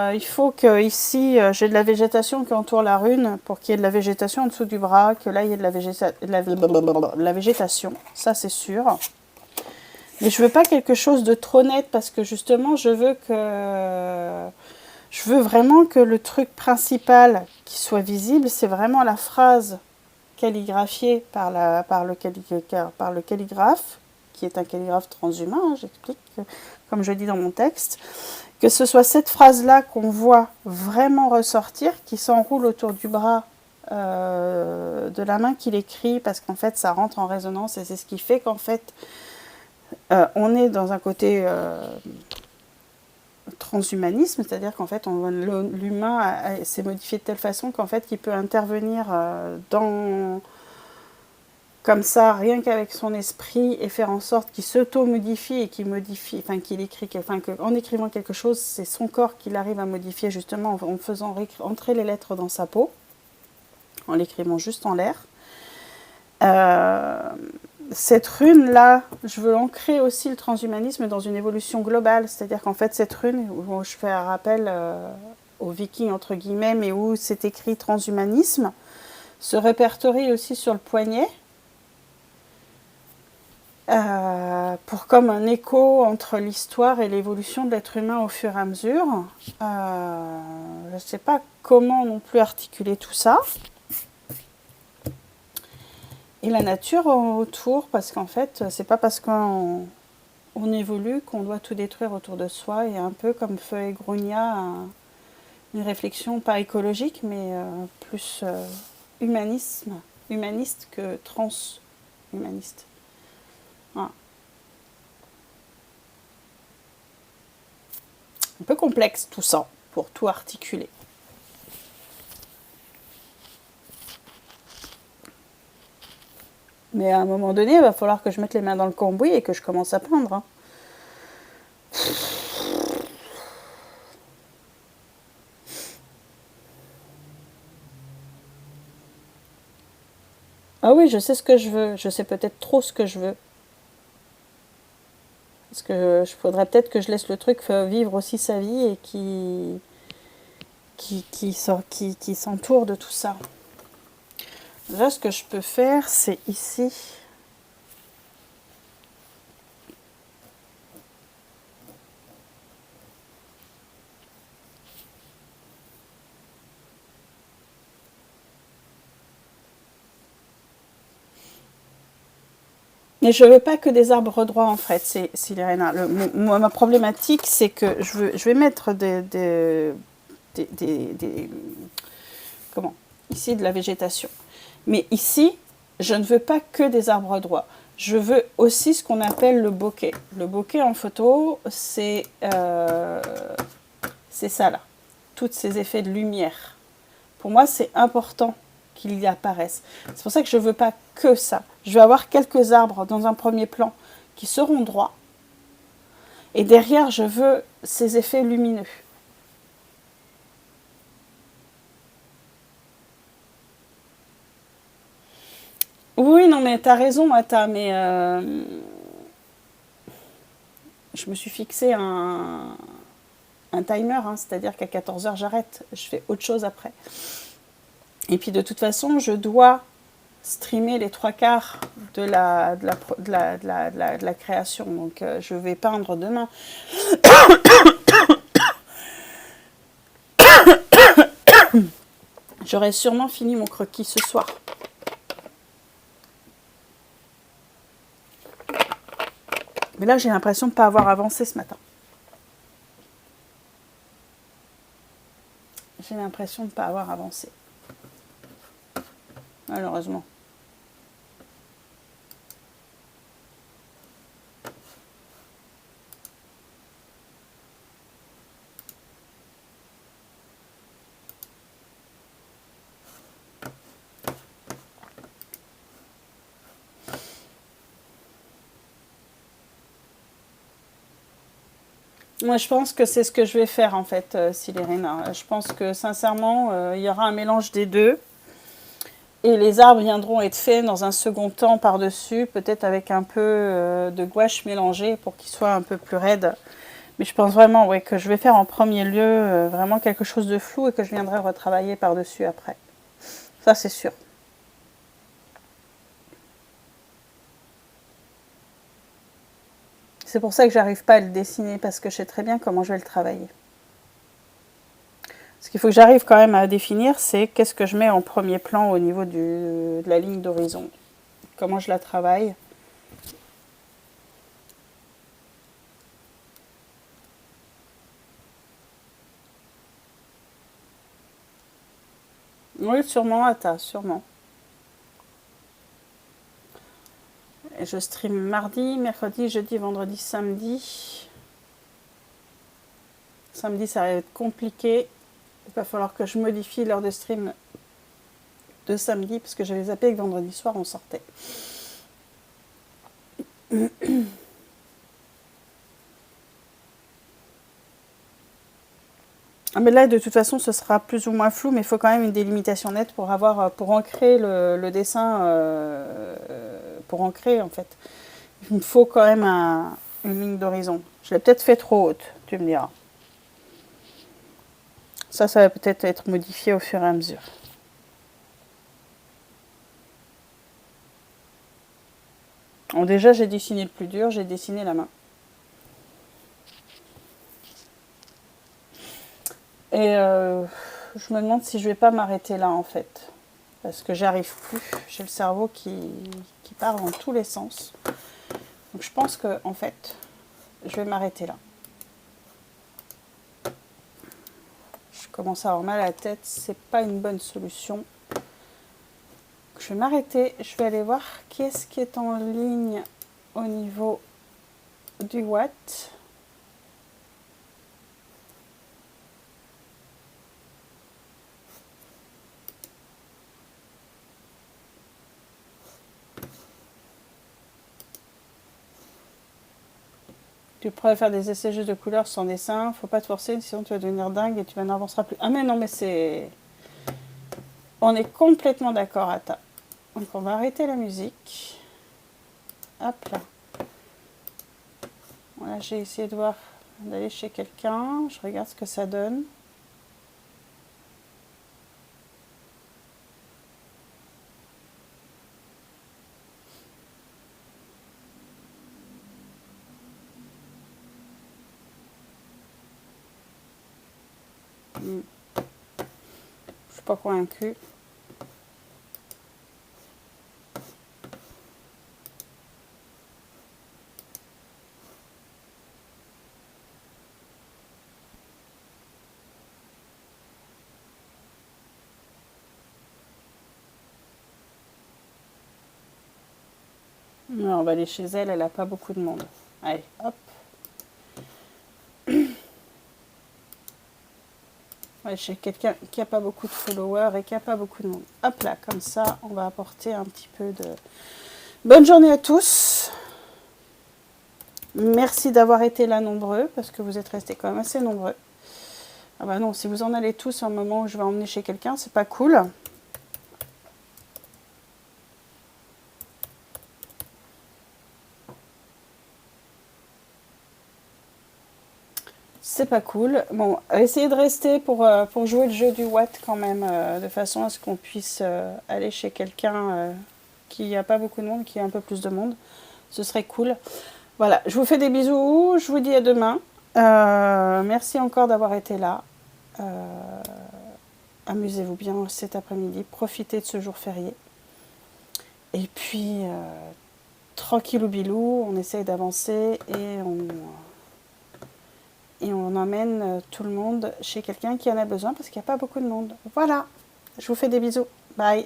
Il faut que ici j'ai de la végétation qui entoure la rune pour qu'il y ait de la végétation en dessous du bras, que là il y ait de la végétation, ça c'est sûr. Mais je veux pas quelque chose de trop net parce que justement je veux vraiment que le truc principal qui soit visible, c'est vraiment la phrase calligraphiée par le calligraphe, qui est un calligraphe transhumain, hein, j'explique, comme je dis dans mon texte. Que ce soit cette phrase-là qu'on voit vraiment ressortir, qui s'enroule autour du bras de la main qu'il écrit, parce qu'en fait ça rentre en résonance et c'est ce qui fait qu'en fait on est dans un côté transhumanisme, c'est-à-dire qu'en fait l'humain s'est modifié de telle façon qu'en fait il peut intervenir comme ça, rien qu'avec son esprit, et faire en sorte qu'il s'auto-modifie et qu'il modifie, enfin qu'il écrit, enfin qu'en écrivant quelque chose, c'est son corps qu'il arrive à modifier justement en faisant entrer les lettres dans sa peau, en l'écrivant juste en l'air. Cette rune-là, je veux ancrer aussi le transhumanisme dans une évolution globale, c'est-à-dire qu'en fait cette rune, où je fais un rappel aux vikings entre guillemets, mais où c'est écrit transhumanisme, se répertorie aussi sur le poignet, pour comme un écho entre l'histoire et l'évolution de l'être humain au fur et à mesure. Je ne sais pas comment non plus articuler tout ça. Et la nature autour, parce qu'en fait, c'est pas parce qu'on évolue qu'on doit tout détruire autour de soi. Il y a un peu comme Feu et Grogna, une réflexion pas écologique, mais plus humaniste que transhumaniste. Voilà. Un peu complexe tout ça, pour tout articuler. Mais à un moment donné, il va falloir que je mette les mains dans le cambouis et que je commence à peindre. Hein. Ah oui, je sais ce que je veux. Je sais peut-être trop ce que je veux. Parce que je faudrait peut-être que je laisse le truc vivre aussi sa vie et qui s'entoure de tout ça. Là, ce que je peux faire, c'est ici. Mais je veux pas que des arbres droits en fait, c'est Silérena. Ma problématique, c'est que je vais mettre comment ici de la végétation. Mais ici, je ne veux pas que des arbres droits. Je veux aussi ce qu'on appelle le bokeh. Le bokeh en photo, c'est ça là. Tous ces effets de lumière. Pour moi, c'est important qu'il y apparaisse. C'est pour ça que je ne veux pas que ça. Je vais avoir quelques arbres dans un premier plan qui seront droits. Et derrière, je veux ces effets lumineux. Oui, non, mais t'as raison, Mata, mais je me suis fixé un timer, hein, c'est-à-dire qu'à 14h, j'arrête. Je fais autre chose après. Et puis, de toute façon, je dois streamer les 3/4 de la création. Donc, je vais peindre demain. J'aurai sûrement fini mon croquis ce soir. Mais là, j'ai l'impression de ne pas avoir avancé ce matin. J'ai l'impression de ne pas avoir avancé. Malheureusement. Moi, je pense que c'est ce que je vais faire, en fait, Silérina. Je pense que, sincèrement, il y aura un mélange des deux. Et les arbres viendront être faits dans un second temps par-dessus, peut-être avec un peu de gouache mélangée pour qu'ils soient un peu plus raides. Mais je pense vraiment, ouais, que je vais faire en premier lieu vraiment quelque chose de flou et que je viendrai retravailler par-dessus après. Ça, c'est sûr. C'est pour ça que j'arrive pas à le dessiner, parce que je sais très bien comment je vais le travailler. Ce qu'il faut que j'arrive quand même à définir, c'est qu'est-ce que je mets en premier plan au niveau de la ligne d'horizon. Comment je la travaille. Oui, sûrement, Ata, sûrement. Et je stream mardi, mercredi, jeudi, vendredi, samedi. Samedi, ça va être compliqué. Il va falloir que je modifie l'heure de stream de samedi, parce que j'avais zappé que vendredi soir, on sortait. Ah, mais là, de toute façon, ce sera plus ou moins flou, mais il faut quand même une délimitation nette pour avoir, pour ancrer le dessin, pour ancrer en fait. Il me faut quand même une ligne d'horizon. Je l'ai peut-être fait trop haute, tu me diras. Ça va peut-être être modifié au fur et à mesure. Bon, déjà, j'ai dessiné le plus dur, j'ai dessiné la main. Et je me demande si je vais pas m'arrêter là en fait. Parce que j'arrive plus. J'ai le cerveau qui part dans tous les sens. Donc je pense que en fait, je vais m'arrêter là. Je commence à avoir mal à la tête, c'est pas une bonne solution. Je vais m'arrêter, je vais aller voir qui est-ce qui est en ligne au niveau du Watt. Tu pourrais faire des essais juste de couleurs sans dessin, faut pas te forcer, sinon tu vas devenir dingue et tu n'avanceras plus. Ah mais non, mais c'est... On est complètement d'accord, Ata. Donc on va arrêter la musique. Hop là. Voilà, j'ai essayé de voir, d'aller chez quelqu'un. Je regarde ce que ça donne. Je suis pas convaincue. Non, on va aller chez elle, elle a pas beaucoup de monde. Allez, hop. Ouais, chez quelqu'un qui a pas beaucoup de followers et qui a pas beaucoup de monde. Hop là, comme ça, on va apporter un petit peu de... Bonne journée à tous. Merci d'avoir été là nombreux, parce que vous êtes restés quand même assez nombreux. Ah bah non, si vous en allez tous au moment où je vais emmener chez quelqu'un, c'est pas cool. C'est pas cool. Bon, essayez de rester pour jouer le jeu du Watt quand même, de façon à ce qu'on puisse aller chez quelqu'un qui a pas beaucoup de monde, qui a un peu plus de monde. Ce serait cool. Voilà, je vous fais des bisous, je vous dis à demain. Merci encore d'avoir été là. Amusez-vous bien cet après-midi, profitez de ce jour férié. Et puis, tranquillou bilou, on essaye d'avancer et on emmène tout le monde chez quelqu'un qui en a besoin parce qu'il n'y a pas beaucoup de monde. Voilà, je vous fais des bisous. Bye.